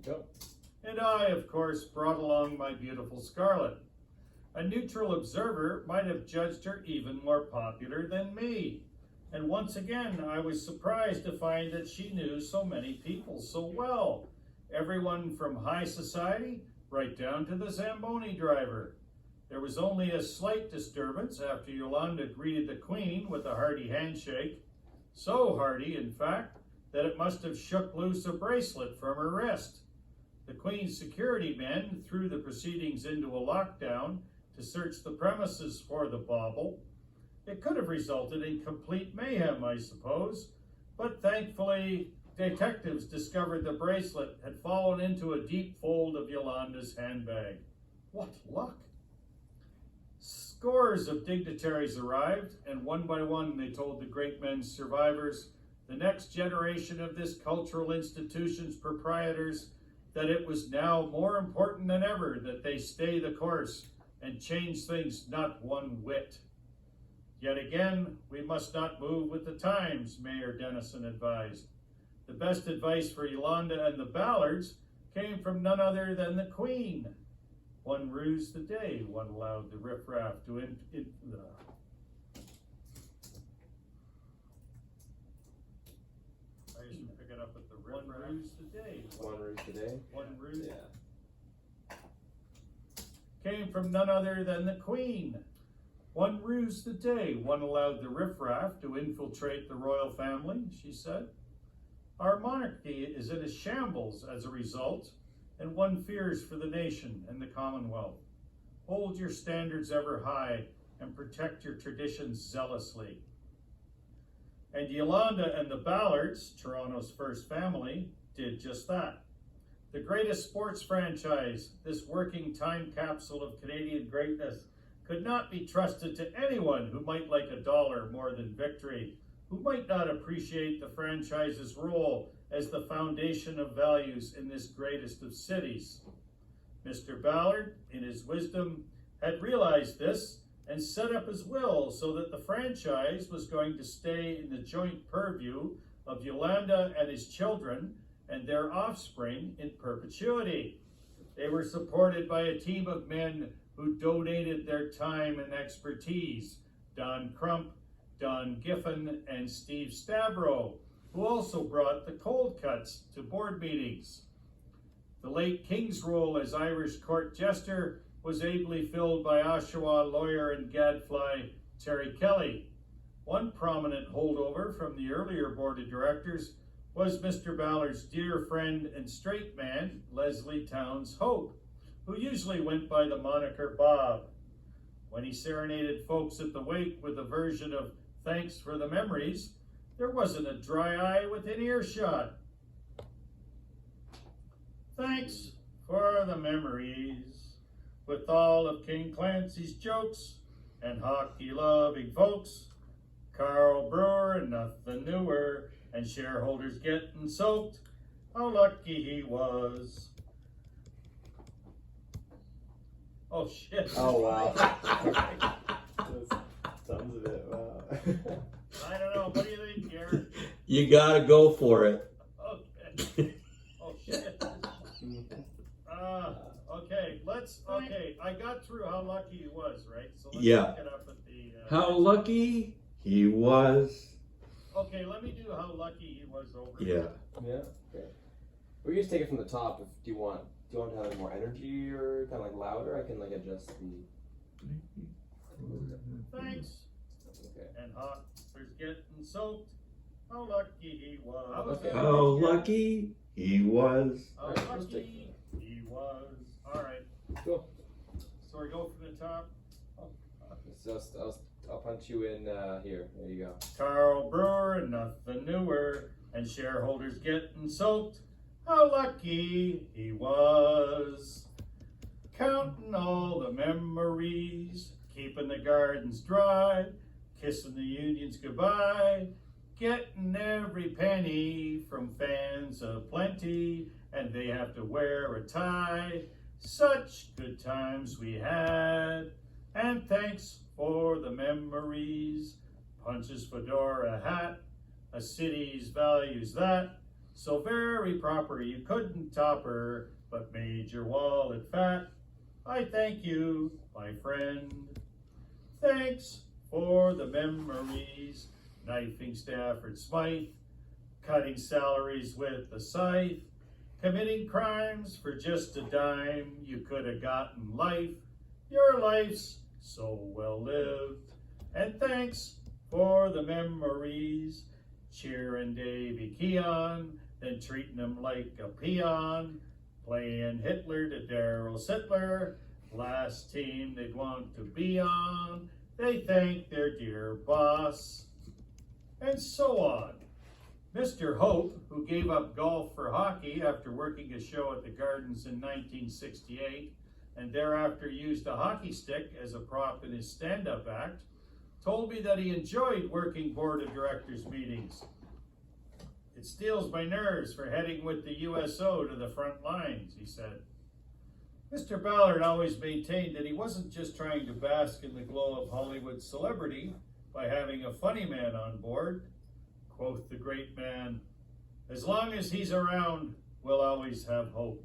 go. And I, of course, brought along my beautiful Scarlet. A neutral observer might have judged her even more popular than me. And once again, I was surprised to find that she knew so many people so well. Everyone from high society right down to the Zamboni driver. There was only a slight disturbance after Yolanda greeted the Queen with a hearty handshake. So hearty, in fact, that it must have shook loose a bracelet from her wrist. The Queen's security men threw the proceedings into a lockdown to search the premises for the bauble. It could have resulted in complete mayhem, I suppose, but thankfully detectives discovered the bracelet had fallen into a deep fold of Yolanda's handbag. What luck! Scores of dignitaries arrived, and one by one they told the great men's survivors, the next generation of this cultural institution's proprietors, that it was now more important than ever that they stay the course and change things not one whit. Yet again, we must not move with the times, Mayor Dennison advised. The best advice for Yolanda and the Ballards came from none other than the Queen. One ruse the day, one allowed the riffraff to I used to pick it up at the riffraff. One ruse the day. One ruse today. One ruse. Yeah. Came from none other than the Queen. One ruse the day, one allowed the riffraff to infiltrate the royal family, she said. Our monarchy is in a shambles as a result, and one fears for the nation and the Commonwealth. Hold your standards ever high and protect your traditions zealously. And Yolanda and the Ballards, Toronto's first family, did just that. The greatest sports franchise, this working time capsule of Canadian greatness, could not be trusted to anyone who might like a dollar more than victory, who might not appreciate the franchise's role as the foundation of values in this greatest of cities. Mr. Ballard, in his wisdom, had realized this and set up his will so that the franchise was going to stay in the joint purview of Yolanda and his children and their offspring in perpetuity. They were supported by a team of men who donated their time and expertise, Don Crump, Don Giffen, and Steve Stavro, who also brought the cold cuts to board meetings. The late King's role as Irish court jester was ably filled by Oshawa lawyer and gadfly Terry Kelly. One prominent holdover from the earlier board of directors was Mr. Ballard's dear friend and straight man, Leslie Towns Hope, who usually went by the moniker Bob. When he serenaded folks at the wake with a version of Thanks for the Memories, there wasn't a dry eye within earshot. Thanks for the memories, with all of King Clancy's jokes and hockey-loving folks, Carl Brewer and nothing newer, and shareholders getting soaked. How lucky he was. Oh shit. Oh wow. Sounds a bit wow. I don't know. What do you think, Garrett? You gotta go for it. Okay. Oh shit. Okay. I got through how lucky he was, right? So let's Yeah. pick it up at the. How lucky he was. Okay, let me do how lucky he was over. Yeah. here. Yeah. Okay. We can just take it from the top. Do you want to have more energy or kind of like louder? I can like adjust the. Thanks. Okay. And there's getting soaked. How lucky he was. Okay. How lucky he was. How Alright, let's lucky he was. All right. Cool. So we go from the top. So I'll punch you in here. There you go. Carl Brewer and nothing newer, and shareholders getting soaked. How lucky he was. Counting all the memories, keeping the gardens dry, kissing the unions goodbye, getting every penny from fans aplenty, and they have to wear a tie. Such good times we had, and thanks for the memories. Punches fedora hat, a city's values that. So very proper, you couldn't top her, but made your wallet fat. I thank you, my friend. Thanks for the memories, knifing Stafford Smythe, cutting salaries with a scythe, committing crimes for just a dime. You could have gotten life. Your life's so well lived. And thanks for the memories, cheering Davy Keon, then treating him like a peon, playing Hitler to Daryl Sittler, last team they'd want to be on. They thank their dear boss, and so on. Mr. Hope, who gave up golf for hockey after working a show at the Gardens in 1968, and thereafter used a hockey stick as a prop in his stand-up act, told me that he enjoyed working board of directors meetings. It steals my nerves for heading with the USO to the front lines, he said. Mr. Ballard always maintained that he wasn't just trying to bask in the glow of Hollywood celebrity by having a funny man on board. Quoth the great man, as long as he's around, we'll always have hope.